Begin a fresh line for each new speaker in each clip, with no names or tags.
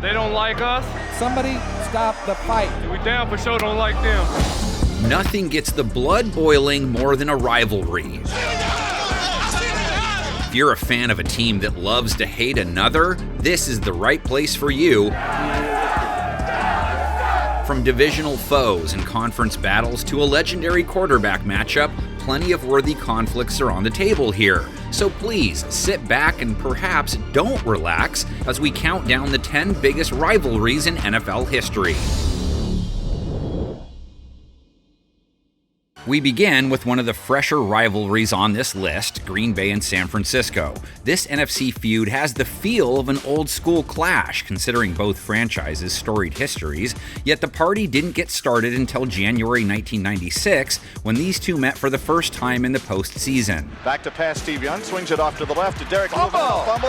They don't like us.
Somebody stop the fight.
We damn for sure don't like them.
Nothing gets the blood boiling more than a rivalry. If you're a fan of a team that loves to hate another, this is the right place for you. From divisional foes and conference battles to a legendary quarterback matchup, plenty of worthy conflicts are on the table here. So please, sit back and perhaps don't relax as we count down the 10 biggest rivalries in NFL history. We begin with one of the fresher rivalries on this list, Green Bay and San Francisco. This NFC feud has the feel of an old-school clash, considering both franchises' storied histories, yet the party didn't get started until January 1996, when these two met for the first time in the postseason.
Back to pass, Steve Young swings it off to the left to Derek.
Fumble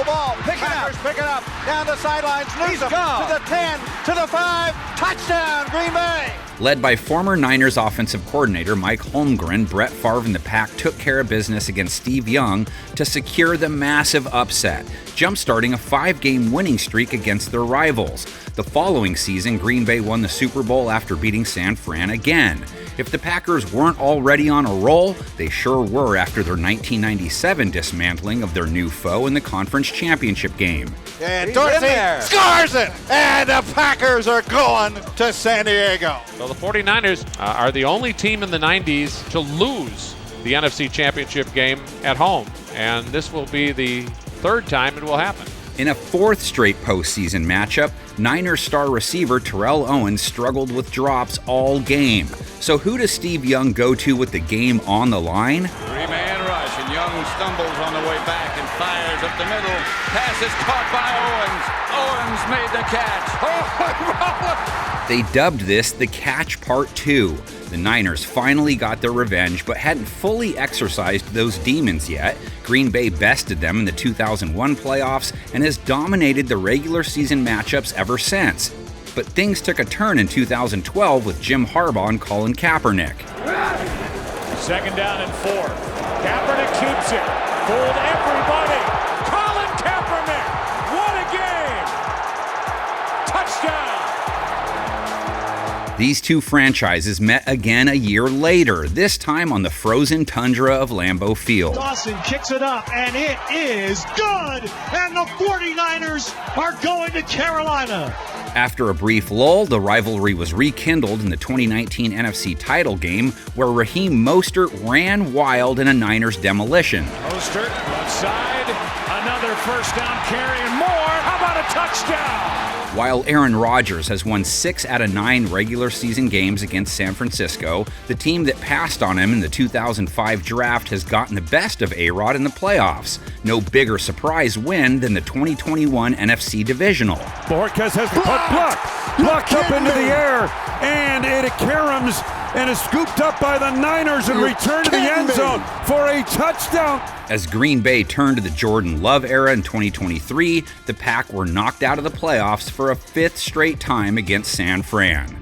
ball.
Packers pick it up. Down the sidelines. Newsome to the 10, to the 5. Touchdown, Green Bay.
Led by former Niners offensive coordinator Mike Holmgren, Brett Favre and the Pack took care of business against Steve Young to secure the massive upset, jump-starting a 5-game winning streak against their rivals. The following season, Green Bay won the Super Bowl after beating San Fran again. If the Packers weren't already on a roll, they sure were after their 1997 dismantling of their new foe in the conference championship game.
And Dorsey scores it! And the Packers are going to San Diego.
So the 49ers are the only team in the 90s to lose the NFC Championship game at home. And this will be the third time it will happen.
In a fourth straight postseason matchup, Niners star receiver Terrell Owens struggled with drops all game. So who does Steve Young go to with the game on the line?
Three-man rush, and Young stumbles on the way back and fires up the middle. Pass is caught by Owens. Owens made the catch.
They dubbed this the Catch Part 2. The Niners finally got their revenge, but hadn't fully exorcised those demons yet. Green Bay bested them in the 2001 playoffs and has dominated the regular season matchups ever since. But things took a turn in 2012 with Jim Harbaugh and Colin Kaepernick.
2nd down and 4. Kaepernick keeps it. Fooled everybody. Colin Kaepernick. What a game. Touchdown.
These two franchises met again a year later, this time on the frozen tundra of Lambeau Field.
Dawson kicks it up, and it is good! And the 49ers are going to Carolina.
After a brief lull, the rivalry was rekindled in the 2019 NFC title game, where Raheem Mostert ran wild in a Niners demolition.
Mostert, left side, another first down carry and more. How about a touchdown?
While Aaron Rodgers has won 6 out of 9 regular season games against San Francisco, the team that passed on him in the 2005 draft has gotten the best of A-Rod in the playoffs. No bigger surprise win than the 2021 NFC Divisional.
Borges has the punt blocked up into the air, and it caroms and is scooped up by the Niners and returned to the end zone for a touchdown.
As Green Bay turned to the Jordan Love era in 2023, the Pack were knocked out of the playoffs for a 5th straight time against San Fran.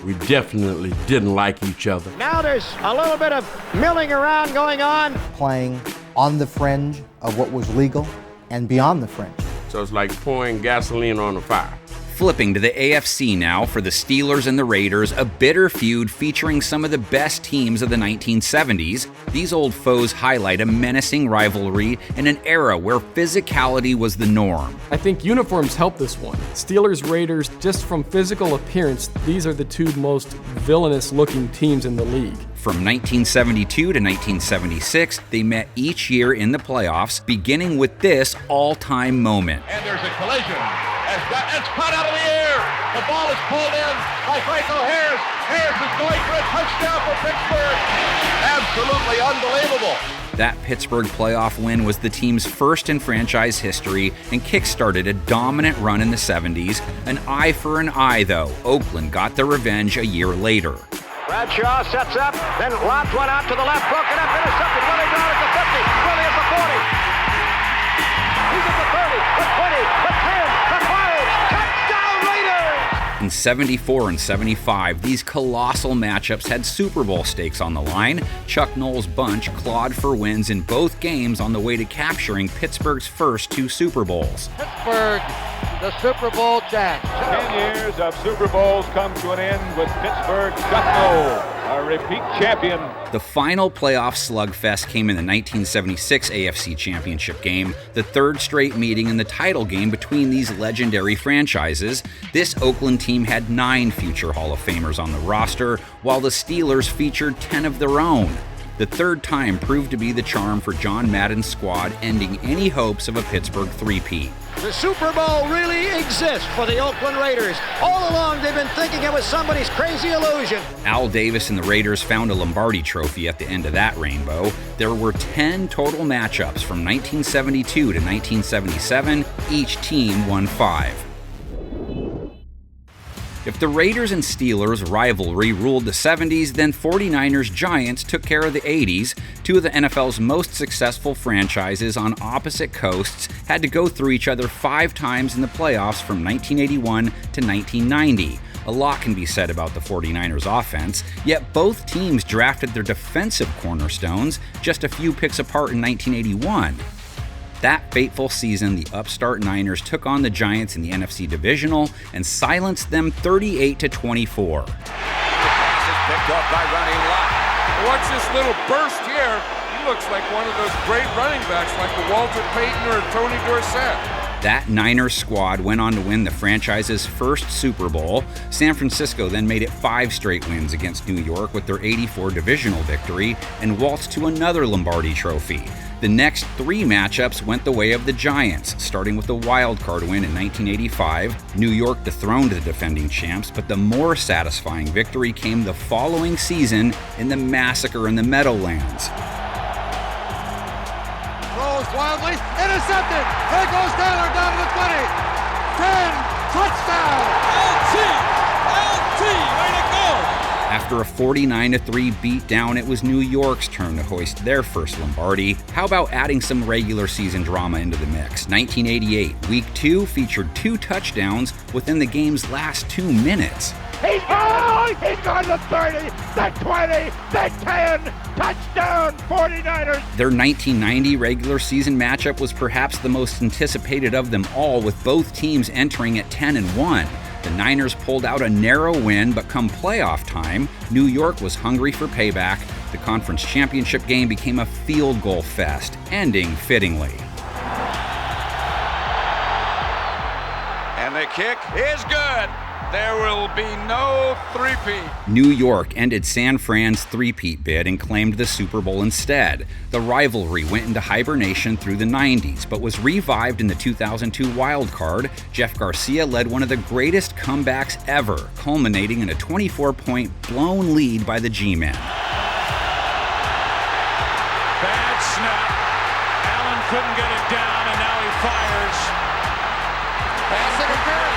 We definitely didn't like each other.
Now there's a little bit of milling around going on.
Playing on the fringe of what was legal and beyond the fringe.
So it's like pouring gasoline on a fire.
Flipping to the AFC now for the Steelers and the Raiders, a bitter feud featuring some of the best teams of the 1970s. These old foes highlight a menacing rivalry in an era where physicality was the norm.
I think uniforms help this one. Steelers, Raiders, just from physical appearance, these are the two most villainous looking teams in the league.
From 1972 to 1976, they met each year in the playoffs, beginning with this all-time moment.
And there's a collision. It's caught out of the air. The ball is pulled in by Franco Harris. Harris is going for a touchdown for Pittsburgh. Absolutely unbelievable.
That Pittsburgh playoff win was the team's first in franchise history and kick-started a dominant run in the 70s. An eye for an eye, though. Oakland got their revenge a year later.
Bradshaw sets up, then lobs one out to the left, broken up, intercepted. Willie Brown at the 50, Willie at the 40. He's at the 30, the 20, the 10, the 5. Touchdown Raiders!
In 74 and 75, these colossal matchups had Super Bowl stakes on the line. Chuck Noll's bunch clawed for wins in both games on the way to capturing Pittsburgh's first 2 Super Bowls.
Pittsburgh, the Super Bowl champs.
10 years of Super Bowls come to an end with Pittsburgh Chuck Noll, a repeat champion.
The final playoff slugfest came in the 1976 AFC Championship game, the 3rd straight meeting in the title game between these legendary franchises. This Oakland team had 9 future Hall of Famers on the roster, while the Steelers featured 10 of their own. The 3rd time proved to be the charm for John Madden's squad, ending any hopes of a Pittsburgh three-peat.
The Super Bowl really exists for the Oakland Raiders. All along, they've been thinking it was somebody's crazy illusion.
Al Davis and the Raiders found a Lombardi trophy at the end of that rainbow. There were 10 total matchups from 1972 to 1977. Each team won 5. If the Raiders and Steelers rivalry ruled the 70s, then 49ers-Giants took care of the 80s. 2 of the NFL's most successful franchises on opposite coasts had to go through each other 5 times in the playoffs from 1981 to 1990. A lot can be said about the 49ers offense, yet both teams drafted their defensive cornerstones just a few picks apart in 1981. That fateful season, the upstart Niners took on the Giants in the NFC Divisional and silenced them 38-24.
The pass is picked up by running Lott.
Watch this little burst here. He looks like one of those great running backs like a Walter Payton or a Tony Dorsett.
That Niners squad went on to win the franchise's first Super Bowl. San Francisco then made it 5 straight wins against New York with their '84 divisional victory and waltzed to another Lombardi trophy. The next 3 matchups went the way of the Giants, starting with the wild card win in 1985. New York dethroned the defending champs, but the more satisfying victory came the following season in the massacre in the Meadowlands.
Throws wildly, intercepted. There goes Taylor down to the 20. 10, touchdown. LT, way to go.
After a 49-3 beatdown, it was New York's turn to hoist their first Lombardi. How about adding some regular season drama into the mix? 1988, Week 2 featured 2 touchdowns within the game's last 2 minutes.
He's gone the 30, the 20, the 10, touchdown 49ers.
Their 1990 regular season matchup was perhaps the most anticipated of them all, with both teams entering at 10-1. The Niners pulled out a narrow win, but come playoff time, New York was hungry for payback. The conference championship game became a field goal fest, ending fittingly.
And the kick is good. There will be no three-peat.
New York ended San Fran's three-peat bid and claimed the Super Bowl instead. The rivalry went into hibernation through the 90s, but was revived in the 2002 wild card. Jeff Garcia led one of the greatest comebacks ever, culminating in a 24-point blown lead by the G-Men.
Bad snap. Allen couldn't get it down, and now he fires.
Pass interference.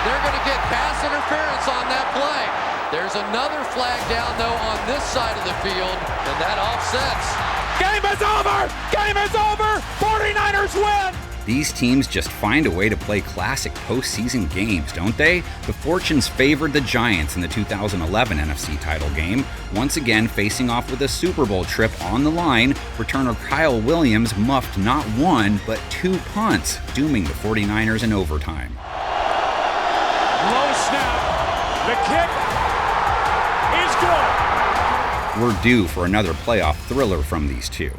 They're going to get pass interference on that play. There's another flag down, though, on this side of the field, and that offsets.
Game is over! Game is over! 49ers win!
These teams just find a way to play classic postseason games, don't they? The fortunes favored the Giants in the 2011 NFC title game, once again facing off with a Super Bowl trip on the line. Returner Kyle Williams muffed not 1, but 2 punts, dooming the 49ers in overtime.
Low snap. The kick is good.
We're due for another playoff thriller from these two.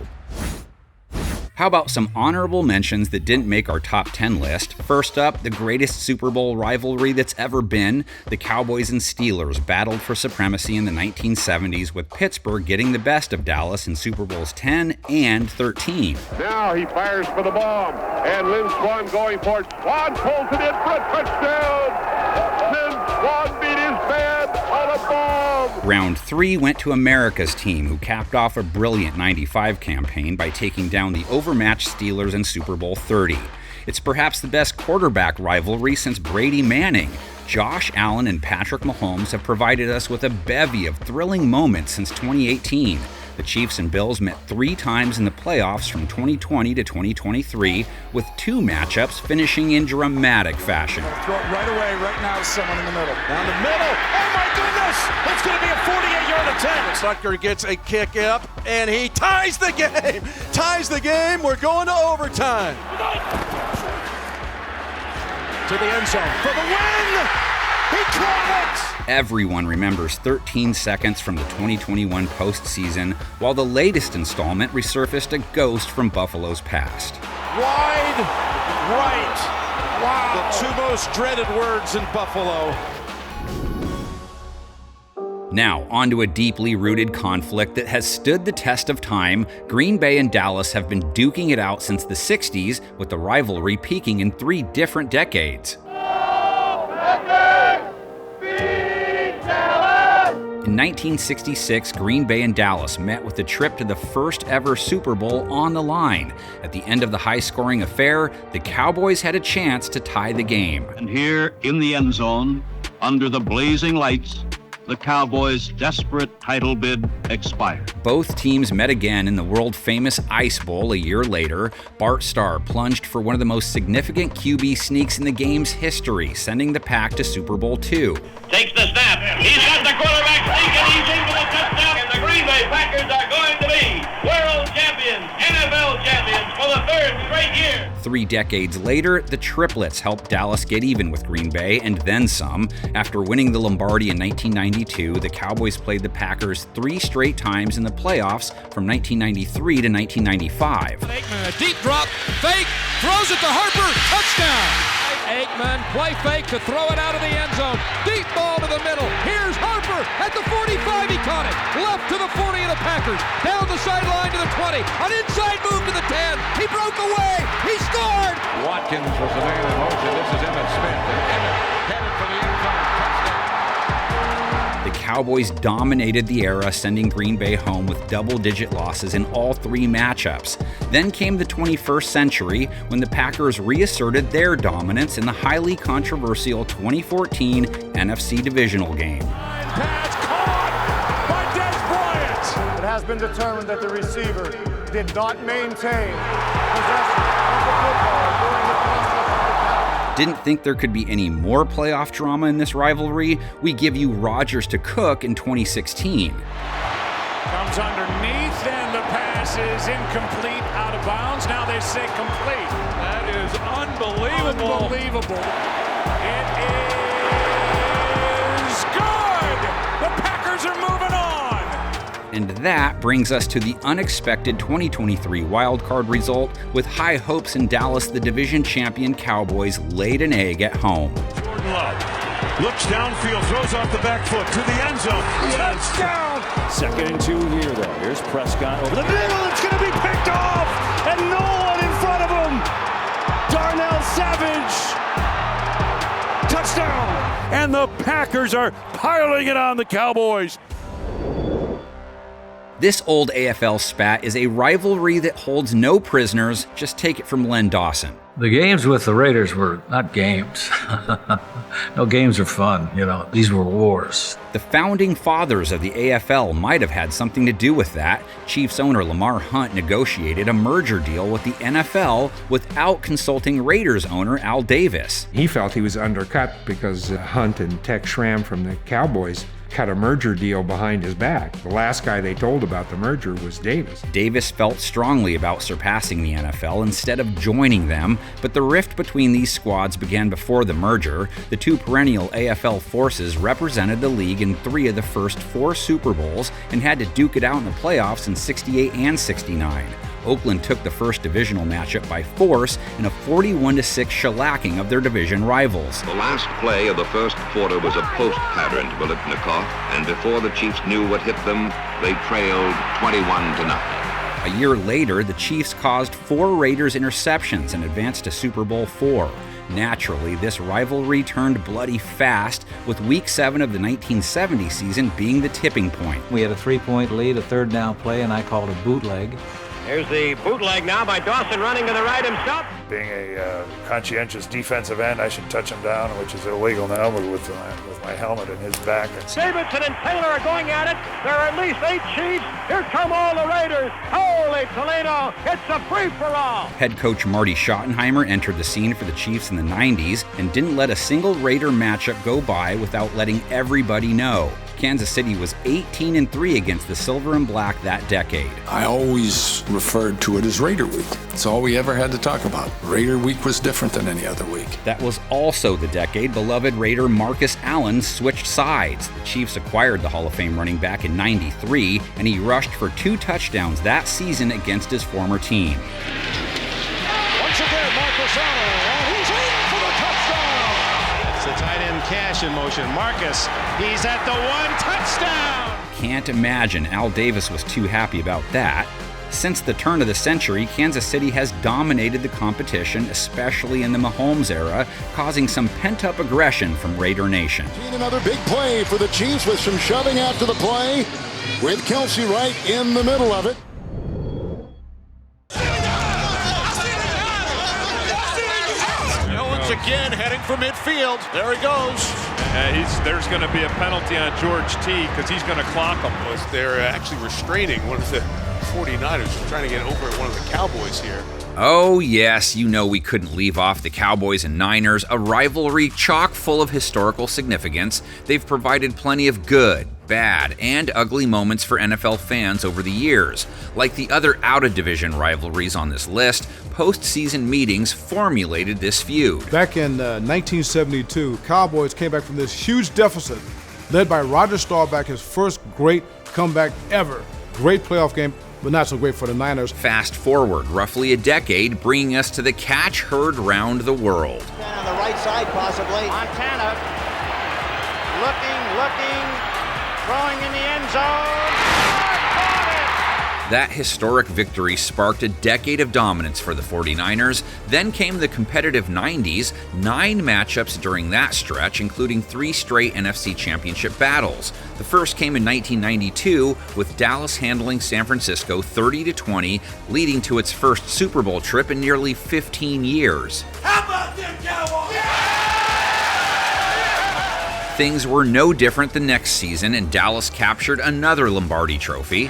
How about some honorable mentions that didn't make our top 10 list? First up, the greatest Super Bowl rivalry that's ever been. The Cowboys and Steelers battled for supremacy in the 1970s, with Pittsburgh getting the best of Dallas in Super Bowls 10 and 13.
Now he fires for the bomb, and Lynn Swann going for it. Swann pulls it in for a touchdown. Lynn Swann beat his man on a bomb.
Round 3 went to America's team, who capped off a brilliant 95 campaign by taking down the overmatched Steelers in Super Bowl 30. It's perhaps the best quarterback rivalry since Brady-Manning. Josh Allen and Patrick Mahomes have provided us with a bevy of thrilling moments since 2018. The Chiefs and Bills met 3 times in the playoffs from 2020 to 2023, with 2 matchups finishing in dramatic fashion.
Throw it right away, right now, someone in the middle. Down the middle, oh my goodness! It's going to be a 48-yard attempt. Sucker gets a kick up, and he ties the game! Ties the game, we're going to overtime. To the end zone for the win! He caught it!
Everyone remembers 13 seconds from the 2021 postseason, while the latest installment resurfaced a ghost from Buffalo's past.
Wide right. Wow. The 2 most dreaded words in Buffalo.
Now, onto a deeply rooted conflict that has stood the test of time. Green Bay and Dallas have been duking it out since the 60s, with the rivalry peaking in 3 different decades. In 1966, Green Bay and Dallas met with a trip to the first ever Super Bowl on the line. At the end of the high-scoring affair, the Cowboys had a chance to tie the game.
And here in the end zone, under the blazing lights, the Cowboys' desperate title bid expired.
Both teams met again in the world-famous Ice Bowl a year later. Bart Starr plunged for one of the most significant QB sneaks in the game's history, sending the Pack to Super Bowl II.
Takes the snap. He's got the quarterback sneak, and he's in for the touchdown. And the Green Bay Packers are going to be world champions, NFL champions for the 3rd straight year.
3 decades later, the triplets helped Dallas get even with Green Bay, and then some. After winning the Lombardi in 1992, the Cowboys played the Packers 3 straight times in the playoffs from 1993 to 1995.
Aikman, a deep drop, fake, throws it to Harper, touchdown! Aikman, play fake to throw it out of the end zone. Deep ball to the middle. Here's Harper at the 45. He caught it. Left to the 40 of the Packers. Down the sideline to the 20. An inside move to the 10. He broke away. He scored.
Watkins was the man in motion. This is Emmitt Smith. And Emmitt headed for the end zone. Touchdown.
The Cowboys dominated the era, sending Green Bay home with double-digit losses in all 3 matchups. Then came the 21st century, when the Packers reasserted their dominance in the highly controversial 2014 NFC divisional game.
Pass caught by Des Bryant.
It has been determined that the receiver did not maintain possession of the football during the process.
Didn't think there could be any more playoff drama in this rivalry? We give you Rodgers to Cook in 2016.
Comes underneath, and the pass is incomplete, out of bounds. Now they say complete. That is unbelievable. Unbelievable. It is good. The Packers are moving on.
And that brings us to the unexpected 2023 wildcard result, with high hopes in Dallas. The division champion Cowboys laid an egg at home.
Jordan Love looks downfield, throws off the back foot to the end zone. Touchdown! 2nd and 2 here, though. Here's Prescott over the middle. It's going to be picked off, and no one in front of him. Darnell Savage. Touchdown!
And the Packers are piling it on the Cowboys.
This old AFL spat is a rivalry that holds no prisoners. Just take it from Len Dawson.
The games with the Raiders were not games. No, games are fun, These were wars.
The founding fathers of the AFL might have had something to do with that. Chiefs owner Lamar Hunt negotiated a merger deal with the NFL without consulting Raiders owner Al Davis.
He felt he was undercut because Hunt and Tex Schramm from the Cowboys cut a merger deal behind his back. The last guy they told about the merger was Davis.
Davis felt strongly about surpassing the NFL instead of joining them, but the rift between these squads began before the merger. The 2 perennial AFL forces represented the league in 3 of the first 4 Super Bowls and had to duke it out in the playoffs in '68 and '69. Oakland took the first divisional matchup by force in a 41-6 shellacking of their division rivals.
The last play of the first quarter was a post pattern to Biletnikoff, and before the Chiefs knew what hit them, they trailed 21-0.
A year later, the Chiefs caused 4 Raiders interceptions and advanced to Super Bowl IV. Naturally, this rivalry turned bloody fast, with Week 7 of the 1970 season being the tipping point.
We had a 3-point lead, a 3rd down play, and I called a bootleg.
Here's the bootleg now by Dawson running to the right himself.
Being a conscientious defensive end, I should touch him down, which is illegal now with my helmet in his back.
Davidson and Taylor are going at it. There are at least 8 Chiefs. Here come all the Raiders. Holy Toledo, it's a free-for-all.
Head coach Marty Schottenheimer entered the scene for the Chiefs in the 90s and didn't let a single Raider matchup go by without letting everybody know. Kansas City was 18-3 against the Silver and Black that decade.
I always referred to it as Raider Week. It's all we ever had to talk about. Raider Week was different than any other week.
That was also the decade beloved Raider Marcus Allen switched sides. The Chiefs acquired the Hall of Fame running back in '93, and he rushed for 2 touchdowns that season against his former team.
Once again, Marcus Allen, and he's in for the touchdown. It's the tight end Cash in motion. Marcus, he's at the 1, touchdown.
Can't imagine Al Davis was too happy about that. Since the turn of the century, Kansas City has dominated the competition, especially in the Mahomes era, causing some pent-up aggression from Raider Nation.
Another big play for the Chiefs with some shoving after the play, with Kelsey right in the middle of it.
Owens again heading for midfield. There he goes.
There's going to be a penalty on George T because he's going to clock him.
They're actually restraining one of the 49ers trying to get over at one of the Cowboys here.
Oh yes, you know we couldn't leave off the Cowboys and Niners, a rivalry chock full of historical significance. They've provided plenty of good, bad, and ugly moments for NFL fans over the years. Like the other out-of-division rivalries on this list, postseason meetings formulated this feud.
Back in 1972, Cowboys came back from this huge deficit, led by Roger Staubach, his first great comeback ever. Great playoff game, but not so great for the Niners.
Fast forward roughly a decade, bringing us to the catch-heard round the world.
On the right side, possibly. Montana looking, throwing in the end zone.
That historic victory sparked a decade of dominance for the 49ers. Then came the competitive 90s, 9 matchups during that stretch, including 3 straight NFC Championship battles. The first came in 1992, with Dallas handling San Francisco 30-20, leading to its first Super Bowl trip in nearly 15 years.
How about them Cowboys?
Things were no different the next season, and Dallas captured another Lombardi trophy.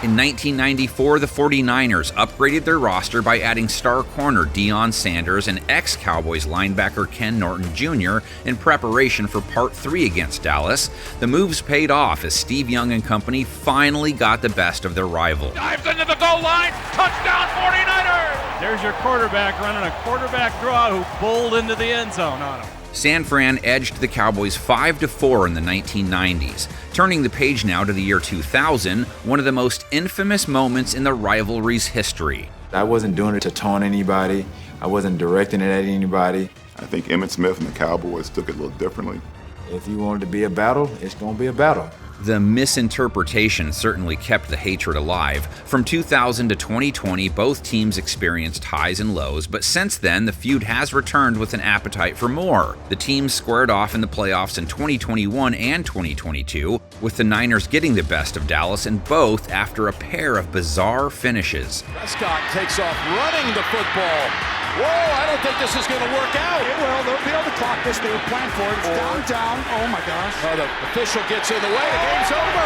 In 1994, the 49ers upgraded their roster by adding star corner Deion Sanders and ex-Cowboys linebacker Ken Norton Jr. in preparation for Part 3 against Dallas. The moves paid off as Steve Young and company finally got the best of their rival.
Dives into the goal line, touchdown 49ers!
There's your quarterback running a quarterback draw who bowled into the end zone on him.
San Fran edged the Cowboys 5-4 in the 1990s. Turning the page now to the year 2000, one of the most infamous moments in the rivalry's history.
I wasn't doing it to taunt anybody. I wasn't directing it at anybody.
I think Emmitt Smith and the Cowboys took it a little differently.
If you wanted to be a battle, it's going to be a battle.
The misinterpretation certainly kept the hatred alive. From 2000 to 2020, both teams experienced highs and lows, but since then, the feud has returned with an appetite for more. The teams squared off in the playoffs in 2021 and 2022, with the Niners getting the best of Dallas, and both after a pair of bizarre finishes.
Prescott takes off running the football. Whoa, I don't think this is going to work out.
It will. They'll be able to clock this. They were planned for it. It's down. Oh, my gosh.
Oh, the official gets in the way. The game's over.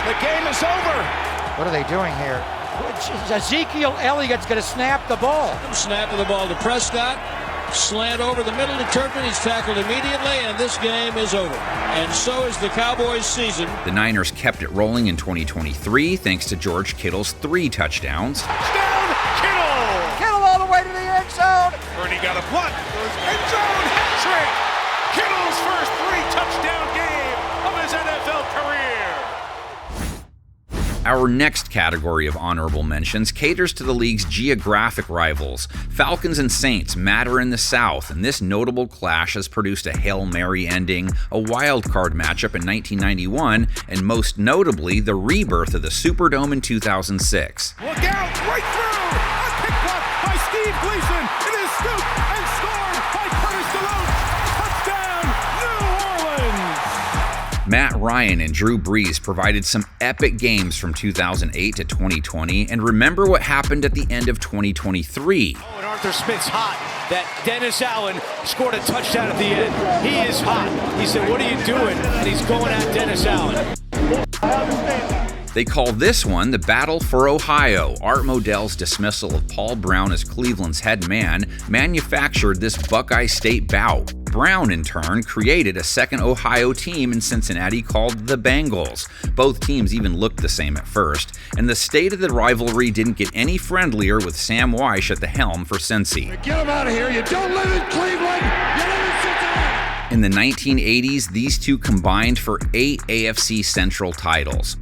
The game is over.
What are they doing here? Ezekiel Elliott's going to snap the ball.
Snapping the ball to Prescott. Slant over the middle to Turpin. He's tackled immediately, and this game is over. And so is the Cowboys' season.
The Niners kept it rolling in 2023 thanks to George Kittle's 3 touchdowns.
Touchdown, Kittle!
Kittle all the way to the end zone.
Bernie got a punt. End zone hat trick. Kittle's first 3-touchdown game of his NFL career.
Our next category of honorable mentions caters to the league's geographic rivals. Falcons and Saints matter in the South, and this notable clash has produced a Hail Mary ending, a wild card matchup in 1991, and most notably, the rebirth of the Superdome in 2006.
Look out, right through! A pick block by Steve Gleason. It is scooped and scored by Curtis DeLoach. Touchdown, New Orleans!
Matt Ryan and Drew Brees provided some epic games from 2008 to 2020, and remember what happened at the end of 2023.
Oh, and Arthur Smith's hot. That Dennis Allen scored a touchdown at the end. He is hot. He said, "What are you doing?" And he's going at Dennis Allen.
They call this one the Battle for Ohio. Art Modell's dismissal of Paul Brown as Cleveland's head man manufactured this Buckeye State bout. Brown, in turn, created a second Ohio team in Cincinnati called the Bengals. Both teams even looked the same at first, and the state of the rivalry didn't get any friendlier with Sam Wyche at the helm for Cincy.
Get him out of here. You don't live in Cleveland. You live in Cincinnati.
In the 1980s, these two combined for 8 AFC Central titles.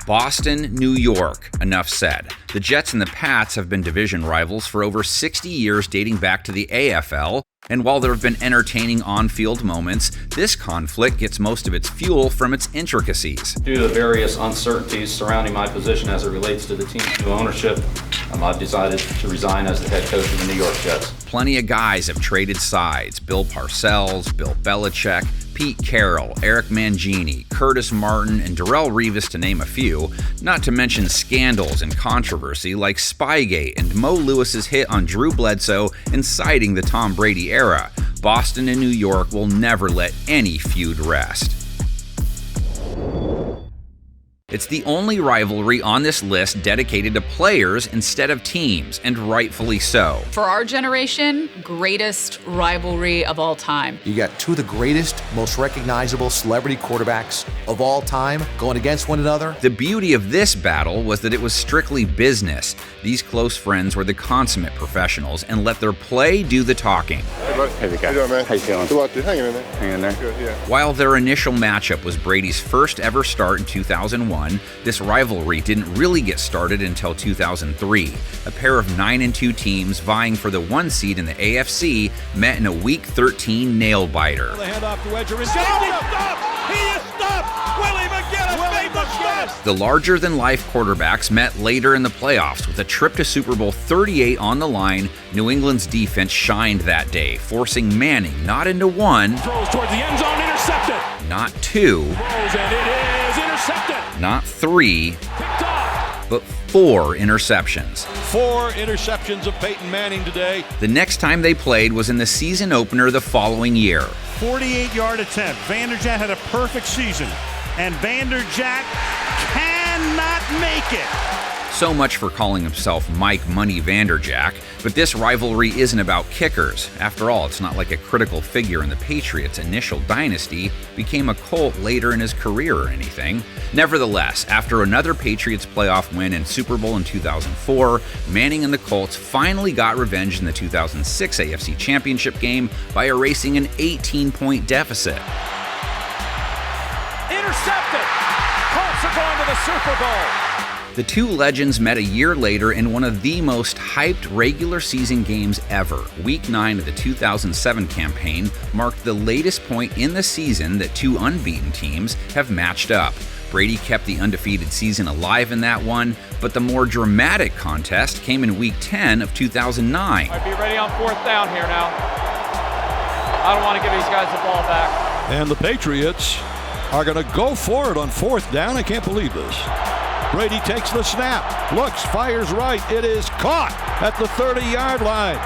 Boston, New York, enough said. The Jets and the Pats have been division rivals for over 60 years, dating back to the AFL, and while there have been entertaining on-field moments, this conflict gets most of its fuel from its intricacies.
Due to the various uncertainties surrounding my position as it relates to the team's new ownership, I've decided to resign as the head coach of the New York Jets.
Plenty of guys have traded sides. Bill Parcells, Bill Belichick, Pete Carroll, Eric Mangini, Curtis Martin, and Darrelle Revis, to name a few, not to mention scandals and controversy like Spygate and Mo Lewis's hit on Drew Bledsoe inciting the Tom Brady era. Boston and New York will never let any feud rest. It's the only rivalry on this list dedicated to players instead of teams, and rightfully so.
For our generation, greatest rivalry of all time.
You got two of the greatest, most recognizable celebrity quarterbacks of all time going against one another.
The beauty of this battle was that it was strictly business. These close friends were the consummate professionals and let their play do the talking.
Hey, the guy. How you doing, man? How you feeling? Good luck, dude. Hanging in there. Hanging in there. Good, yeah.
While their initial matchup was Brady's first ever start in 2001, this rivalry didn't really get started until 2003. A pair of 9-2 teams vying for the 1 seed in the AFC met in a Week 13 nail-biter.
The handoff to Edger. He is stopped! Willie McGinnis made the stop!
The larger-than-life quarterbacks met later in the playoffs with a trip to Super Bowl 38 on the line. New England's defense shined that day, forcing Manning not into 1,
Throws towards the end zone, intercepted.
not 2,
Throws, and it is intercepted.
not 3, but 4 interceptions.
4 interceptions of Peyton Manning today.
The next time they played was in the season opener the following year.
48-yard attempt. Vanderjagt had a perfect season, and Vanderjagt cannot make it.
So much for calling himself Mike Money Vanderjagt, but this rivalry isn't about kickers. After all, it's not like a critical figure in the Patriots' initial dynasty became a Colt later in his career or anything. Nevertheless, after another Patriots playoff win and Super Bowl in 2004, Manning and the Colts finally got revenge in the 2006 AFC Championship game by erasing an 18-point deficit.
Intercepted! Colts are going to the Super Bowl.
The two legends met a year later in one of the most hyped regular season games ever. Week 9 of the 2007 campaign marked the latest point in the season that two unbeaten teams have matched up. Brady kept the undefeated season alive in that one, but the more dramatic contest came in Week 10 of 2009.
Might be ready on 4th down here now. I don't want to give these guys the ball back.
And the Patriots are going to go for it on 4th down. I can't believe this. Brady takes the snap, looks, fires right. It is caught at the 30-yard line.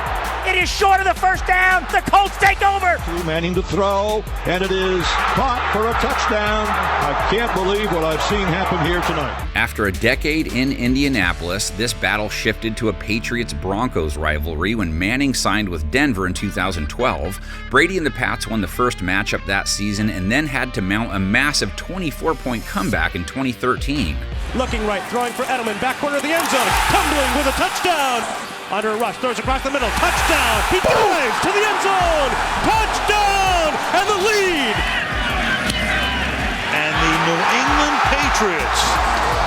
It is short of the first down. The Colts take over.
Manning to throw, and it is caught for a touchdown. I can't believe what I've seen happen here tonight.
After a decade in Indianapolis, this battle shifted to a Patriots-Broncos rivalry when Manning signed with Denver in 2012. Brady and the Pats won the first matchup that season and then had to mount a massive 24-point comeback in 2013.
Looking right, throwing for Edelman, back corner of the end zone, tumbling with a touchdown. Under a rush, throws across the middle, touchdown. He dives to the end zone, touchdown, and the lead.
And the New England Patriots,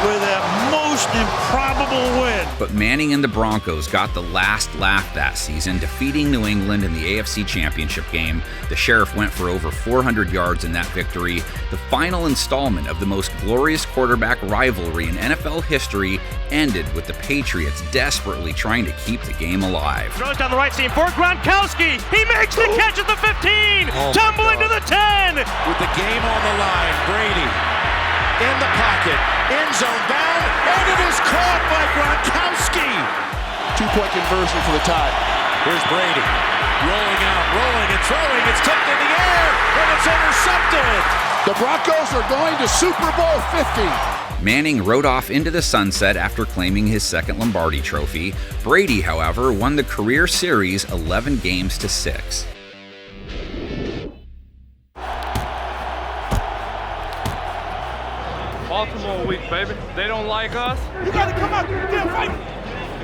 with their most
improbable win.
But Manning and the Broncos got the last laugh that season, defeating New England in the AFC Championship game. The Sheriff went for over 400 yards in that victory. The final installment of the most glorious quarterback rivalry in NFL history ended with the Patriots desperately trying to keep the game alive.
Throws down the right seam for Gronkowski. He makes the catch at the 15. Tumbling to the 10.
With the game on the line, Brady in the pocket, end zone bound, and it is caught by Gronkowski.
2-point conversion for the Tide.
Here's Brady, rolling out, rolling and throwing. It's tipped in the air, and it's intercepted.
The Broncos are going to Super Bowl 50.
Manning rode off into the sunset after claiming his second Lombardi trophy. Brady, however, won the career series 11 games to 6.
Baltimore week, baby. They don't like us.
You gotta come out there and fight.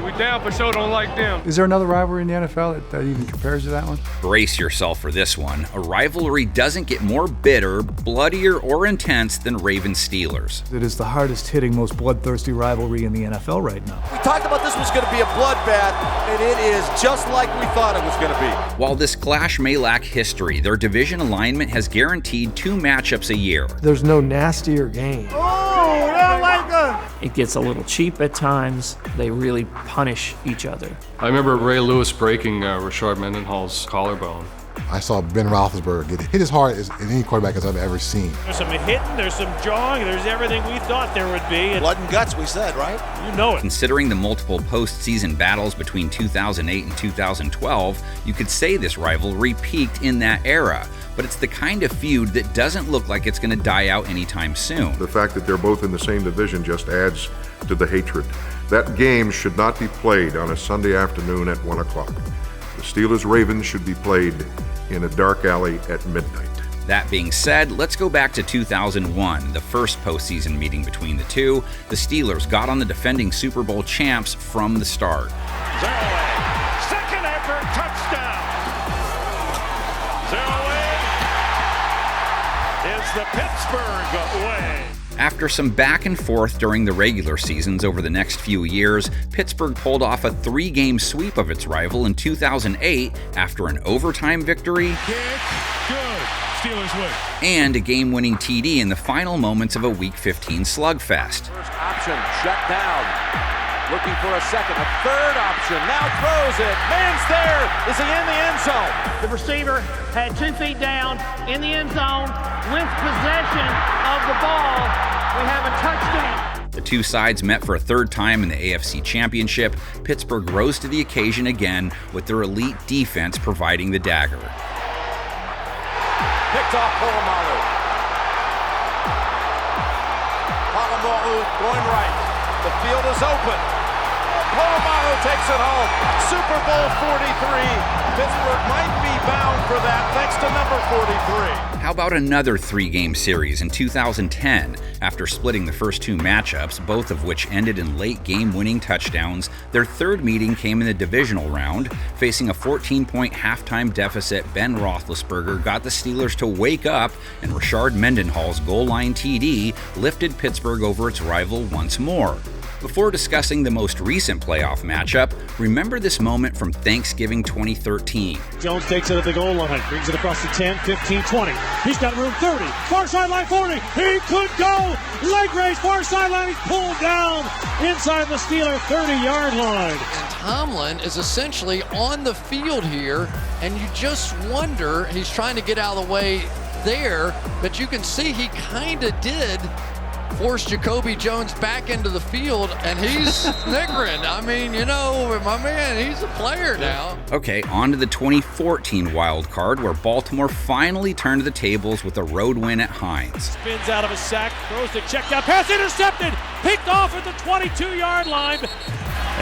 We down for sure don't like them.
Is there another rivalry in the NFL that even compares to that one?
Brace yourself for this one. A rivalry doesn't get more bitter, bloodier, or intense than Ravens-Steelers.
It is the hardest hitting, most bloodthirsty rivalry in the NFL right now.
We talked about this was going to be a bloodbath, and it is just like we thought it was going to be.
While this clash may lack history, their division alignment has guaranteed 2 matchups a year.
There's no nastier game.
Oh, they don't like us.
It gets a little cheap at times. They really punish each other.
I remember Ray Lewis breaking Rashard Mendenhall's collarbone.
I saw Ben Roethlisberger get hit as hard as any quarterback as I've ever seen.
There's some hitting, there's some jawing, there's everything we thought there would be.
Blood and guts, we said, right?
You know it.
Considering the multiple postseason battles between 2008 and 2012, you could say this rivalry peaked in that era. But it's the kind of feud that doesn't look like it's going to die out anytime soon.
The fact that they're both in the same division just adds to the hatred. That game should not be played on a Sunday afternoon at 1 o'clock. The Steelers-Ravens should be played in a dark alley at midnight.
That being said, let's go back to 2001, the first postseason meeting between the two. The Steelers got on the defending Super Bowl champs from the start.
Zeroway, second effort, touchdown. Zeroway is the Pittsburgh way.
After some back and forth during the regular seasons over the next few years, Pittsburgh pulled off a 3-game sweep of its rival in 2008 after an overtime victory
Good. Steelers win.
and a game-winning TD in the final moments of a Week 15 slugfest.
First option, shut down. Looking for a second, a third option, now throws it. Man's there. Is he in the end zone?
The receiver had 2 feet down in the end zone with possession of the ball. We have a touchdown.
The two sides met for a third time in the AFC Championship. Pittsburgh rose to the occasion again with their elite defense providing the dagger.
Picked off Polamalu. Polamalu going right. The field is open. Polamalu takes it home. Super Bowl 43. Pittsburgh might be bound for that thanks to number 43.
How about another 3-game series in 2010? After splitting the first 2 matchups, both of which ended in late game-winning touchdowns, their third meeting came in the divisional round. Facing a 14-point halftime deficit, Ben Roethlisberger got the Steelers to wake up, and Rashard Mendenhall's goal line TD lifted Pittsburgh over its rival once more. Before discussing the most recent playoff matchup, remember this moment from Thanksgiving 2013.
Jones takes it at the goal line, brings it across the 10, 15, 20. He's got room 30, far sideline 40. He could go. Leg raise, far sideline. He's pulled down inside the Steeler 30-yard line.
Tomlin is essentially on the field here, and you just wonder, he's trying to get out of the way there, but you can see he kind of did force Jacoby Jones back into the field, and he's snickering. I mean, you know, my man, he's a player now.
Okay, on to the 2014 wild card, where Baltimore finally turned the tables with a road win at Heinz.
Spins out of a sack, throws the check down pass, intercepted, picked off at the 22-yard line.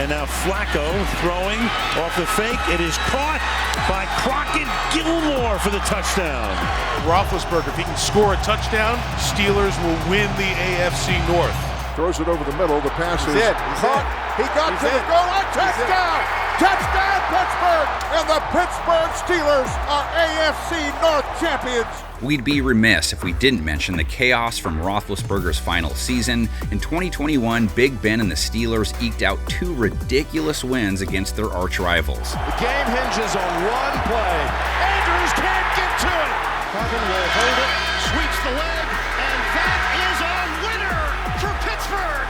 And now Flacco throwing off the fake. It is caught by Crockett Gilmore for the touchdown.
Roethlisberger, if he can score a touchdown, Steelers will win the AFC North.
Throws it over the middle. The pass is
caught. He got to the goal line. Touchdown! Touchdown, Pittsburgh! And the Pittsburgh Steelers are AFC North champions.
We'd be remiss if we didn't mention the chaos from Roethlisberger's final season. In 2021, Big Ben and the Steelers eked out 2 ridiculous wins against their arch rivals.
The game hinges on one play. Andrews can't get to it. Carvin will hold it, sweeps the leg, and that is a winner for Pittsburgh.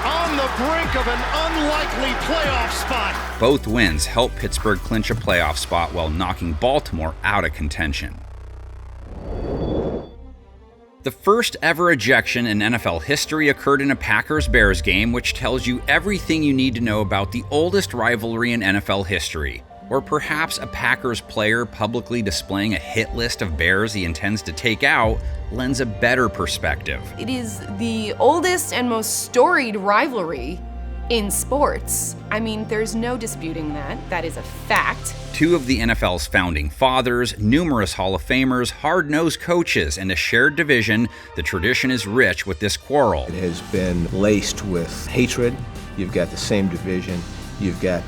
On the brink of an unlikely playoff spot.
Both wins helped Pittsburgh clinch a playoff spot while knocking Baltimore out of contention. The first ever ejection in NFL history occurred in a Packers-Bears game, which tells you everything you need to know about the oldest rivalry in NFL history. Or perhaps a Packers player publicly displaying a hit list of Bears he intends to take out lends a better perspective.
It is the oldest and most storied rivalry in sports. I mean, there's no disputing that. That is a fact.
2 of the NFL's founding fathers, numerous Hall of Famers, hard-nosed coaches, and a shared division, the tradition is rich with this quarrel.
It has been laced with hatred. You've got the same division. You've got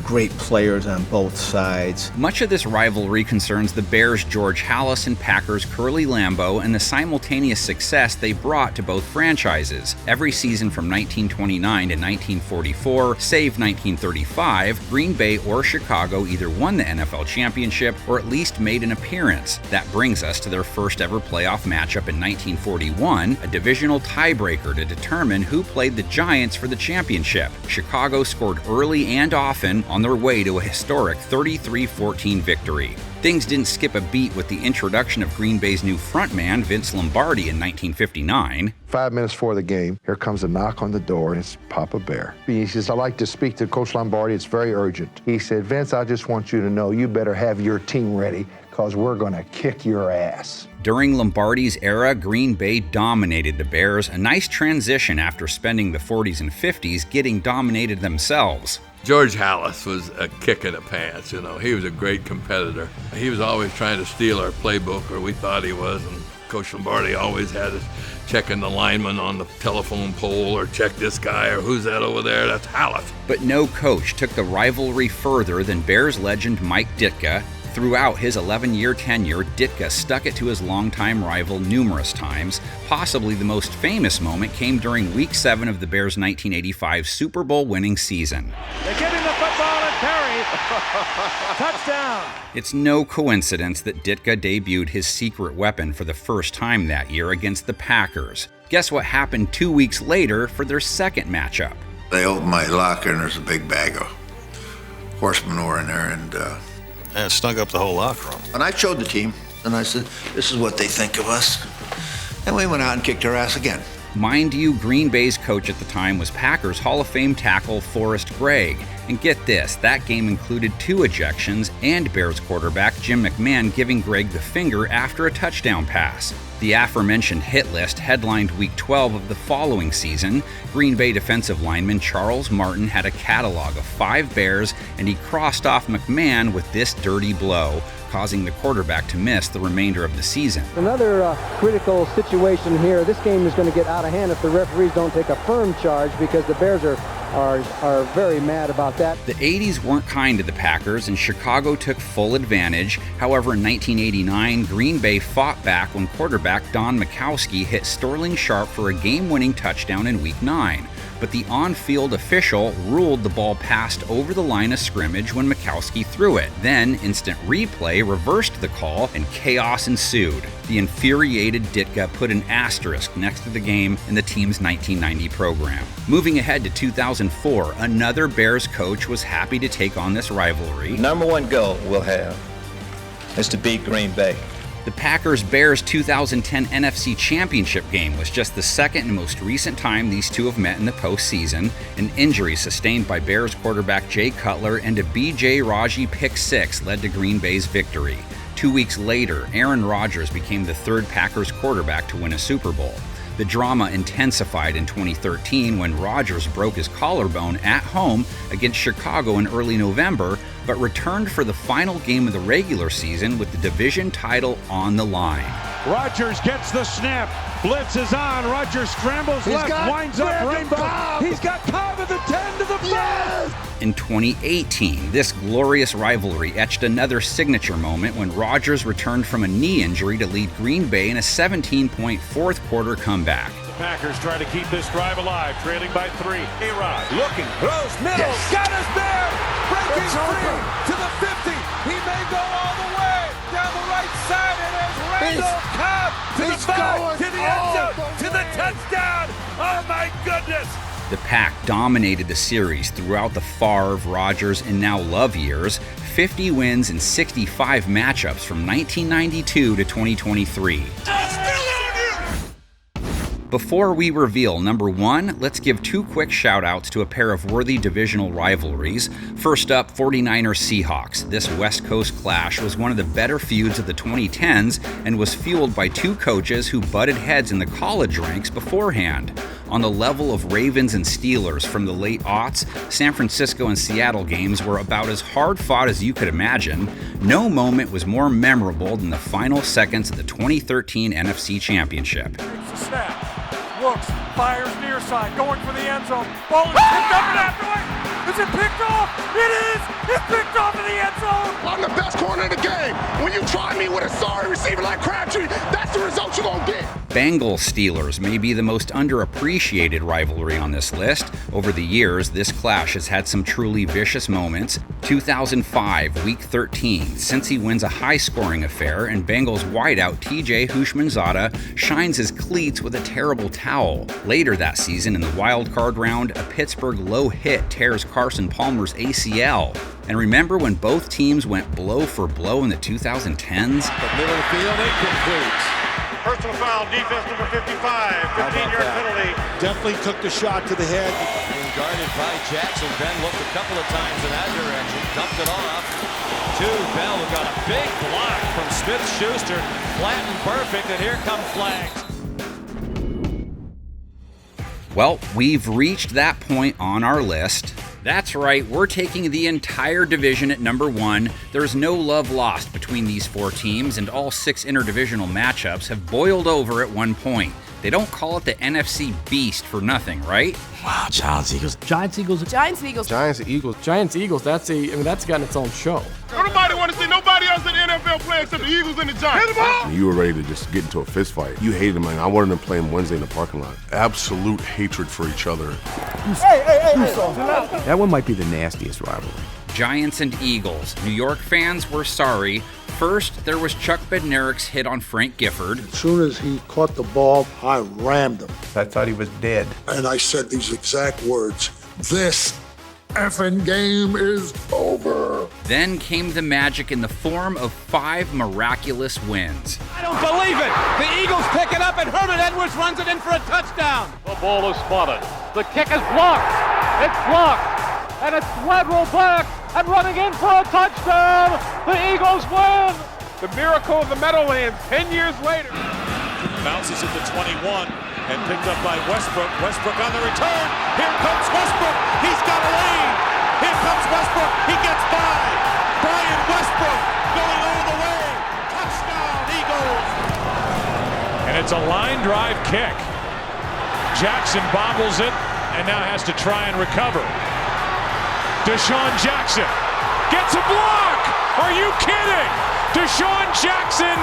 great players on both sides.
Much of this rivalry concerns the Bears' George Halas and Packers' Curly Lambeau and the simultaneous success they brought to both franchises. Every season from 1929 to 1944, save 1935, Green Bay or Chicago either won the NFL championship or at least made an appearance. That brings us to their first ever playoff matchup in 1941, a divisional tiebreaker to determine who played the Giants for the championship. Chicago scored early and often on their way to a historic 33-14 victory. Things didn't skip a beat with the introduction of Green Bay's new frontman, Vince Lombardi, in 1959.
5 minutes before the game, here comes a knock on the door, and it's Papa Bear. He says, I'd like to speak to Coach Lombardi. It's very urgent. He said, Vince, I just want you to know you better have your team ready because we're going to kick your ass.
During Lombardi's era, Green Bay dominated the Bears, a nice transition after spending the 40s and 50s getting dominated themselves.
George Halas was a kick in the pants, you know. He was a great competitor. He was always trying to steal our playbook, or we thought he was, and Coach Lombardi always had us checking the lineman on the telephone pole, or check this guy, or who's that over there? That's Halas.
But no coach took the rivalry further than Bears legend Mike Ditka. Throughout his 11-year tenure, Ditka stuck it to his longtime rival numerous times. Possibly the most famous moment came during Week 7 of the Bears' 1985 Super Bowl winning season.
They give him the football and Perry. Touchdown.
It's no coincidence that Ditka debuted his secret weapon for the first time that year against the Packers. Guess what happened 2 weeks later for their second matchup?
They opened my locker and there's a big bag of horse manure in there, and
it stunk up the whole locker room.
And I showed the team, and I said, this is what they think of us. And we went out and kicked their ass again.
Mind you, Green Bay's coach at the time was Packers Hall of Fame tackle Forrest Gregg. And get this, that game included 2 ejections and Bears quarterback Jim McMahon giving Gregg the finger after a touchdown pass. The aforementioned hit list headlined Week 12 of the following season. Green Bay defensive lineman Charles Martin had a catalog of 5 Bears, and he crossed off McMahon with this dirty blow, causing the quarterback to miss the remainder of the season.
Another critical situation here. This game is going to get out of hand if the referees don't take a firm charge, because the Bears are very mad about that.
The 80s weren't kind to the Packers, and Chicago took full advantage. However, in 1989, Green Bay fought back when quarterback Don Majkowski hit Sterling Sharp for a game-winning touchdown in Week 9. But the on-field official ruled the ball passed over the line of scrimmage when Majkowski threw it. Then, instant replay reversed the call, and chaos ensued. The infuriated Ditka put an asterisk next to the game in the team's 1990 program. Moving ahead to 2004, another Bears coach was happy to take on this rivalry.
The number one goal we'll have is to beat Green Bay.
The Packers-Bears 2010 NFC Championship game was just the second and most recent time these two have met in the postseason. An injury sustained by Bears quarterback Jay Cutler and a B.J. Raji pick 6 led to Green Bay's victory. 2 weeks later, Aaron Rodgers became the 3rd Packers quarterback to win a Super Bowl. The drama intensified in 2013 when Rodgers broke his collarbone at home against Chicago in early November, but returned for the final game of the regular season with the division title on the line.
Rodgers gets the snap. Blitz is on. Rodgers scrambles left, winds up right. He's got Cobb at the 10 to the 5. Yes!
In 2018, this glorious rivalry etched another signature moment when Rodgers returned from a knee injury to lead Green Bay in a 17-point fourth-quarter comeback.
The Packers try to keep this drive alive, trailing by 3. A-Rod
Looking, throws, middle,
Yes.
got his man, breaking free to the 50. He may go all the way down the right side, and there's Randall Cobb to the 5, to the end zone, to the touchdown. Oh my goodness!
The Pack dominated the series throughout the Favre, Rodgers, and now Love years, 50 wins and 65 matchups from 1992 to 2023. Before we reveal number 1, let's give 2 quick shout-outs to a pair of worthy divisional rivalries. First up, 49ers-Seahawks. This West Coast clash was one of the better feuds of the 2010s and was fueled by 2 coaches who butted heads in the college ranks beforehand. On the level of Ravens and Steelers from the late aughts, San Francisco and Seattle games were about as hard-fought as you could imagine. No moment was more memorable than the final seconds of the 2013 NFC Championship.
Snap. Looks, fires near side, going for the end zone. Ball is picked up and after it. Is it picked off? It is! It's picked off in the end zone!
I'm the best corner in the game. When you try me with a sorry receiver like Crabtree, that's the result you're going to get.
Bengals-Steelers may be the most underappreciated rivalry on this list. Over the years, this clash has had some truly vicious moments. 2005, Week 13, Cincy wins a high-scoring affair, and Bengals wideout T.J. Houshmandzadeh shines his cleats with a terrible towel. Later that season, in the wild card round, a Pittsburgh low hit tears Carson Palmer's ACL. And remember when both teams went blow for blow in the 2010s?
The middle of the field, incomplete.
Personal foul, defense number 55, 15-yard penalty.
Definitely took the shot to the head.
Being guarded by Jackson. Ben looked a couple of times in that direction, dumped it off to Bell, who got a big block from Smith-Schuster. Flattened perfect, and here come flags.
Well, we've reached that point on our list. That's right, we're taking the entire division at number 1. There's no love lost between these 4 teams, and all 6 interdivisional matchups have boiled over at one point. They don't call it the NFC Beast for nothing, right?
Wow, Giants-Eagles.
Giants-Eagles.
Giants-Eagles, that's gotten its own show.
Nobody want to see nobody else in the NFL play except the Eagles and the Giants.
You were ready to just get into a fist fight. You hated them, and I wanted them to play him Wednesday in the parking lot. Absolute hatred for each other.
That one might be the nastiest rivalry.
Giants and Eagles. New York fans were sorry. First, there was Chuck Bednarik's hit on Frank Gifford.
As soon as he caught the ball, I rammed him.
I thought he was dead.
And I said these exact words, "This effing game is over."
Then came the magic in the form of 5 miraculous wins.
I don't believe it. The Eagles pick it up, and Herman Edwards runs it in for a touchdown.
The ball is spotted. The kick is blocked. It's blocked. And it's lateral back and running in for a touchdown. The Eagles win. The miracle of the Meadowlands 10 years later.
Bounces at the 21 and picked up by Westbrook. Westbrook on the return. Here comes Westbrook. He's got a lead. Here comes Westbrook. He gets by. Brian Westbrook going all the way. Touchdown, Eagles. And it's a line drive kick. Jackson bobbles it and now has to try and recover. Deshaun Jackson gets a block. Are you kidding? Deshaun Jackson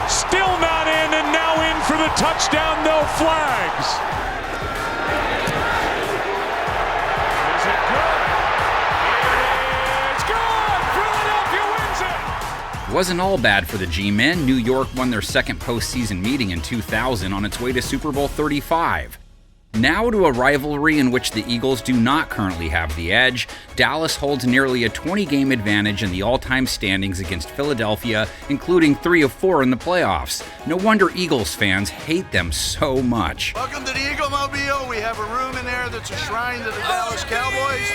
still not in, and now in for the touchdown, no flags. Is it good? It's good. Philadelphia wins it.
It wasn't all bad for the G-Men. New York won their second postseason meeting in 2000 on its way to Super Bowl 35. Now to a rivalry in which the Eagles do not currently have the edge. Dallas holds nearly a 20-game advantage in the all-time standings against Philadelphia, including 3 of 4 in the playoffs. No wonder Eagles fans hate them so much.
Welcome to the Eagle-mobile. We have a room in there that's a shrine to the Dallas Cowboys.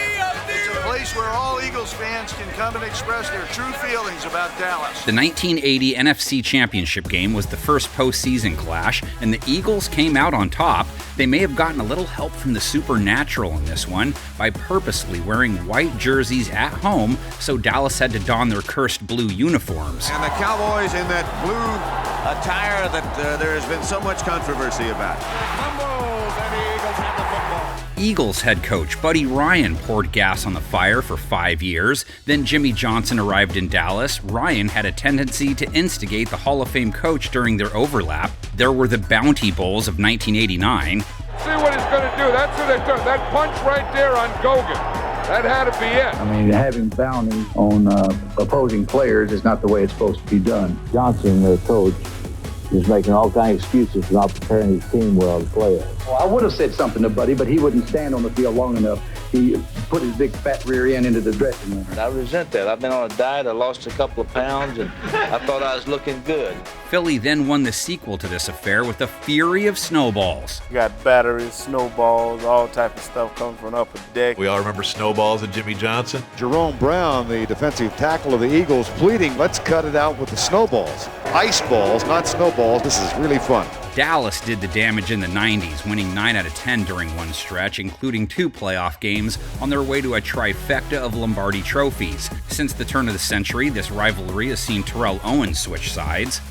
It's a place where all Eagles fans can come and express their true feelings about Dallas.
The 1980 NFC Championship game was the first postseason clash, and the Eagles came out on top. They may have gotten a little help from the supernatural in this one by purposely wearing white jerseys at home, so Dallas had to don their cursed blue uniforms.
And the Cowboys in that blue attire that there has been so much controversy about.
Fumbles, and the Eagles have the football.
Eagles head coach Buddy Ryan poured gas on the fire for 5 years. Then Jimmy Johnson arrived in Dallas. Ryan had a tendency to instigate the Hall of Fame coach during their overlap. There were the Bounty Bowls of 1989.
See what he's going to do. That's what they've done. That punch right there on Gogan. That had to be it.
I mean, having bounty on opposing players is not the way it's supposed to be done. Johnson, the coach, is making all kinds of excuses for not preparing his team well to play it. Well, I would have said something to Buddy, but he wouldn't stand on the field long enough. He put his big fat rear end into the dressing room.
I resent that. I've been on a diet. I lost a couple of pounds, and I thought I was looking good.
Philly then won the sequel to this affair with a fury of snowballs.
You got batteries, snowballs, all type of stuff coming from up the deck.
We all remember snowballs and Jimmy Johnson.
Jerome Brown, the defensive tackle of the Eagles, pleading, let's cut it out with the snowballs. Ice balls, not snowballs. This is really fun.
Dallas did the damage in the 90s, winning 9 out of 10 during one stretch, including 2 playoff games, on their way to a trifecta of Lombardi trophies. Since the turn of the century, this rivalry has seen Terrell Owens switch sides.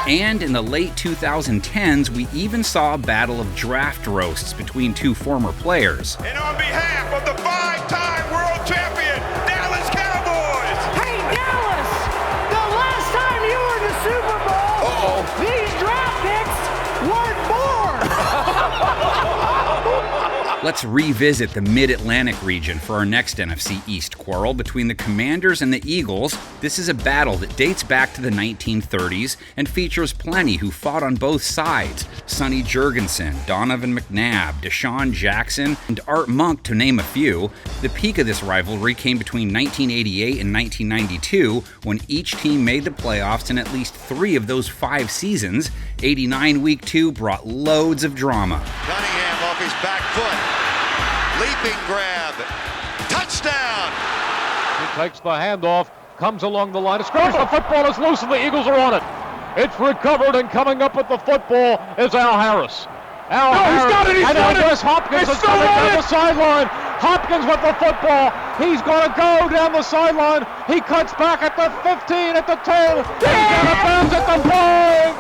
And in the late 2010s, we even saw a battle of draft roasts between 2 former players.
And on behalf of the 5-time world champion, Dallas Cowboys!
Hey, Dallas! The last time you were in the Super Bowl, these draft picks weren't born!
Let's revisit the Mid-Atlantic region for our next NFC East quarrel between the Commanders and the Eagles. This is a battle that dates back to the 1930s and features plenty who fought on both sides. Sonny Jurgensen, Donovan McNabb, Deshaun Jackson, and Art Monk, to name a few. The peak of this rivalry came between 1988 and 1992, when each team made the playoffs in at least 3 of those 5 seasons. 89 Week 2 brought loads of drama.
Cunningham off his back foot. Leaping grab. Touchdown!
He takes the handoff, comes along the line of scrimmage. The football is loose and the Eagles are on it. It's recovered, and coming up with the football is Al Harris. Harris.
He's got it! He's
and
got
Andres
it!
Hopkins
It's
is coming
still on
down
it!
the sideline. Hopkins with the football. He's going to go down the sideline. He cuts back at the 15, at the 10. He's out of bounds at the play.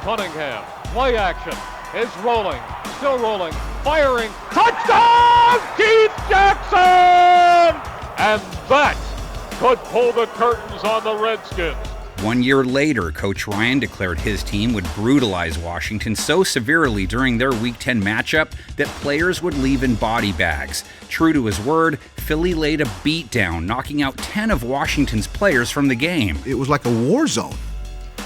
Cunningham, play action, is rolling, still rolling, firing. Touchdown, Keith Jackson! And that could pull the curtains on the Redskins.
1 year later, Coach Ryan declared his team would brutalize Washington so severely during their Week 10 matchup that players would leave in body bags. True to his word, Philly laid a beatdown, knocking out 10 of Washington's players from the game.
It was like a war zone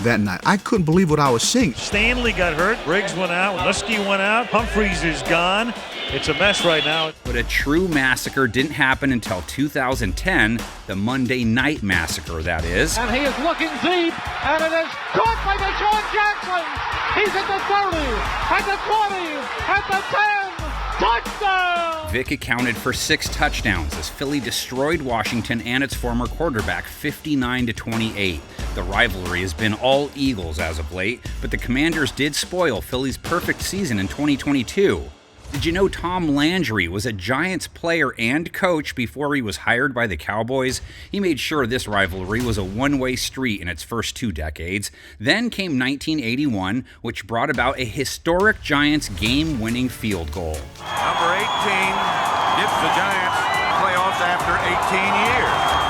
that night. I couldn't believe what I was seeing.
Stanley got hurt, Briggs went out, Lusky went out, Humphreys is gone. It's a mess right now.
But a true massacre didn't happen until 2010, the Monday Night Massacre, that is.
And he is looking deep, and it is caught by Deshaun Jackson. He's at the 30, at the 20, at the 10. Touchdown!
Vic accounted for 6 touchdowns as Philly destroyed Washington and its former quarterback 59-28. The rivalry has been all Eagles as of late, but the Commanders did spoil Philly's perfect season in 2022. Did you know Tom Landry was a Giants player and coach before he was hired by the Cowboys? He made sure this rivalry was a one-way street in its first 2 decades. Then came 1981, which brought about a historic Giants game-winning field goal.
Number 18 gets the Giants playoffs after 18 years.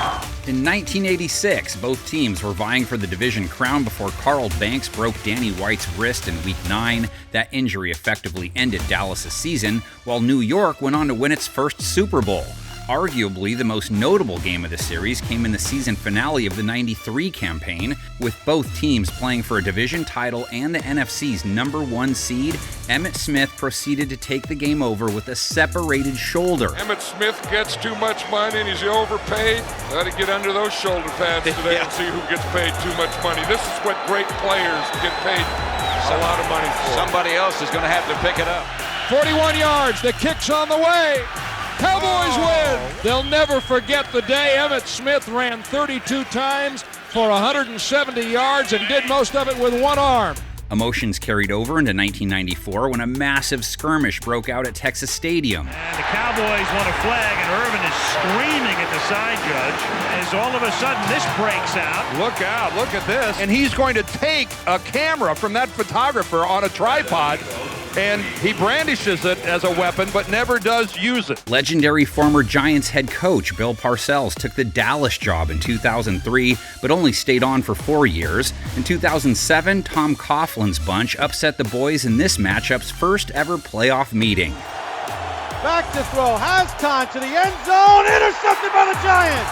In 1986, both teams were vying for the division crown before Carl Banks broke Danny White's wrist in Week 9. That injury effectively ended Dallas' season, while New York went on to win its first Super Bowl. Arguably, the most notable game of the series came in the season finale of the '93 campaign, with both teams playing for a division title and the NFC's number 1 seed. Emmitt Smith proceeded to take the game over with a separated shoulder.
Emmitt Smith gets too much money and he's overpaid. Got to get under those shoulder pads today and see who gets paid too much money. This is what great players get paid a lot of money for.
Somebody else is going to have to pick it up.
41 yards, the kick's on the way. Cowboys win! They'll never forget the day Emmitt Smith ran 32 times for 170 yards and did most of it with one arm.
Emotions carried over into 1994 when a massive skirmish broke out at Texas Stadium.
And the Cowboys want a flag, and Irvin is screaming at the side judge as all of a sudden this breaks out.
Look out, look at this. And he's going to take a camera from that photographer on a tripod, and he brandishes it as a weapon, but never does use it.
Legendary former Giants head coach Bill Parcells took the Dallas job in 2003, but only stayed on for 4 years. In 2007, Tom Coughlin's bunch upset the boys in this matchup's first ever playoff meeting.
Back to throw, has time to the end zone, intercepted by the Giants!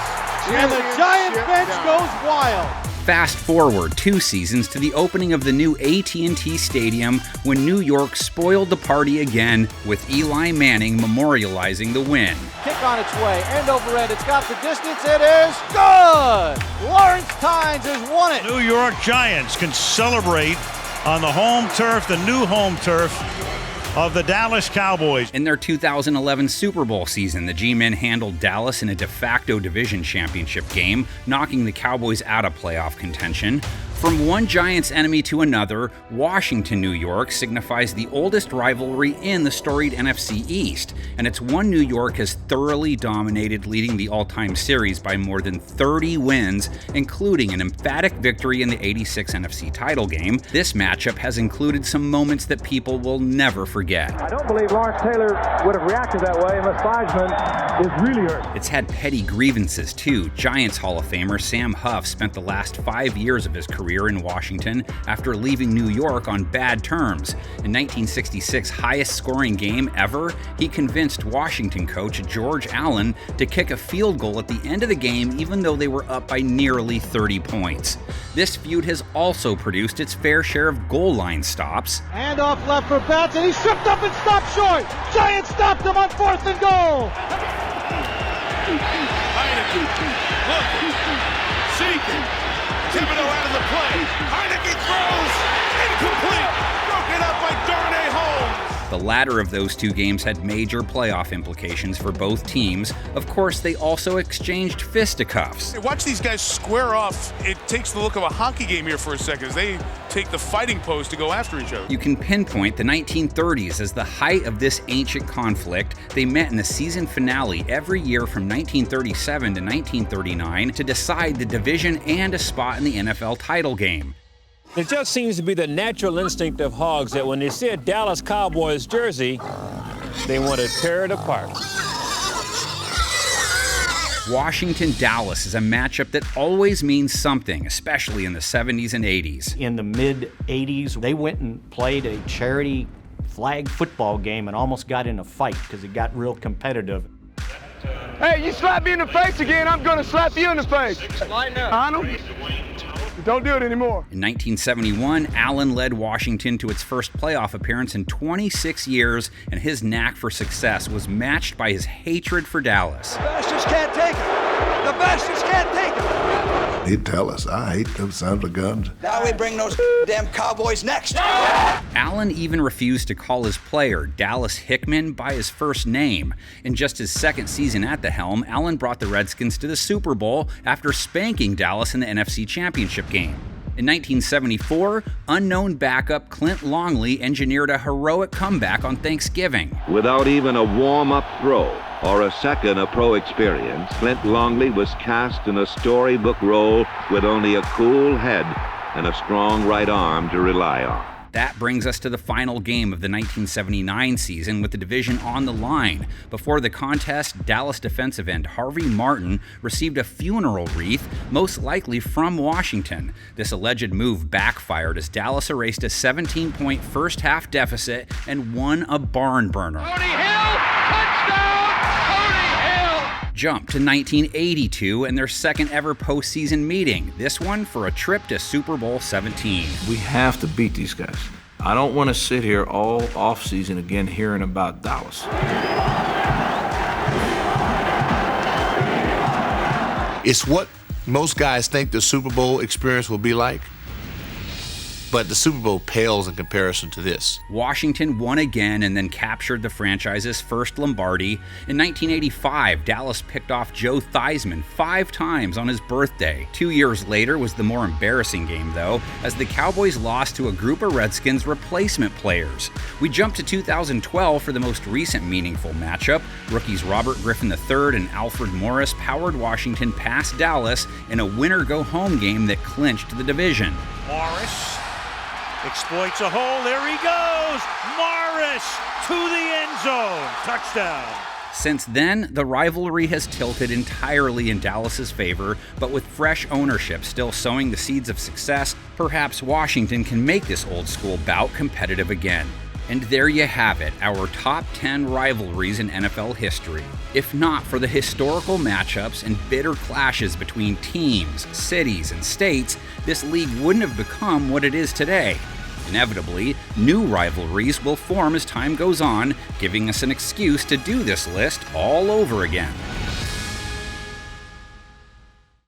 And the Giants bench goes wild.
Fast forward 2 seasons to the opening of the new AT&T Stadium when New York spoiled the party again with Eli Manning memorializing the win.
Kick on its way, end over end, it's got the distance, it is good! Lawrence Tynes has won it!
New York Giants can celebrate on the home turf, the new home turf of the Dallas Cowboys.
In their 2011 Super Bowl season, the G-Men handled Dallas in a de facto division championship game, knocking the Cowboys out of playoff contention. From one Giants enemy to another, Washington, New York signifies the oldest rivalry in the storied NFC East, and it's one New York has thoroughly dominated, leading the all-time series by more than 30 wins, including an emphatic victory in the '86 NFC title game. This matchup has included some moments that people will never forget.
I don't believe Lawrence Taylor would have reacted that way unless Theismann is really hurt.
It's had petty grievances too. Giants Hall of Famer Sam Huff spent the last 5 years of his career in Washington after leaving New York on bad terms. In 1966's highest scoring game ever, he convinced Washington coach George Allen to kick a field goal at the end of the game even though they were up by nearly 30 points. This feud has also produced its fair share of goal line stops.
Hand off left for Batts, and he tripped up and stopped short. Giants stopped him on 4th and goal.
Heineke, look, seeking. Thibodeau out of the play. Heineke throws. Incomplete. Broken up by Darnay Holmes.
The latter of those 2 games had major playoff implications for both teams. Of course, they also exchanged fisticuffs.
Watch these guys square off. It takes the look of a hockey game here for a second as they take the fighting pose to go after each other.
You can pinpoint the 1930s as the height of this ancient conflict. They met in the season finale every year from 1937 to 1939 to decide the division and a spot in the NFL title game.
It just seems to be the natural instinct of hogs that when they see a Dallas Cowboys jersey, they want to tear it apart.
Washington-Dallas is a matchup that always means something, especially in the 70s and 80s.
In the mid-80s, they went and played a charity flag football game and almost got in a fight because it got real competitive.
Hey, you slap me in the face again, I'm going to slap you in the face. Line up. Arnold, don't do it anymore.
In 1971, Allen led Washington to its first playoff appearance in 26 years, and his knack for success was matched by his hatred for Dallas.
The bastards can't take it. The bastards can't take it.
He'd tell us, I hate those sons of guns.
Now we bring those damn Cowboys next.
Allen even refused to call his player, Dallas Hickman, by his first name. In just his second season at the helm, Allen brought the Redskins to the Super Bowl after spanking Dallas in the NFC Championship game. In 1974, unknown backup Clint Longley engineered a heroic comeback on Thanksgiving.
Without even a warm-up throw or a second of pro experience, Clint Longley was cast in a storybook role with only a cool head and a strong right arm to rely on.
That brings us to the final game of the 1979 season with the division on the line. Before the contest, Dallas defensive end Harvey Martin received a funeral wreath, most likely from Washington. This alleged move backfired as Dallas erased a 17-point first-half deficit and won a barn burner.
Cody Hill, touchdown, Cody Hill!
Jump to 1982 and their second ever postseason meeting, this one for a trip to Super Bowl 17.
We have to beat these guys. I don't want to sit here all offseason again hearing about Dallas.
It's what most guys think the Super Bowl experience will be like.
but the Super Bowl pales in comparison to this.
Washington won again and then captured the franchise's first Lombardi. In 1985, Dallas picked off Joe Theismann 5 times on his birthday. 2 years later was the more embarrassing game, though, as the Cowboys lost to a group of Redskins replacement players. We jump to 2012 for the most recent meaningful matchup. Rookies Robert Griffin III and Alfred Morris powered Washington past Dallas in a winner-go-home game that clinched the division.
Morris exploits a hole. There he goes. Morris to the end zone. Touchdown.
Since then, the rivalry has tilted entirely in Dallas's favor, but with fresh ownership still sowing the seeds of success, perhaps Washington can make this old-school bout competitive again. And there you have it, our top 10 rivalries in NFL history. If not for the historical matchups and bitter clashes between teams, cities, and states, this league wouldn't have become what it is today. Inevitably, new rivalries will form as time goes on, giving us an excuse to do this list all over again.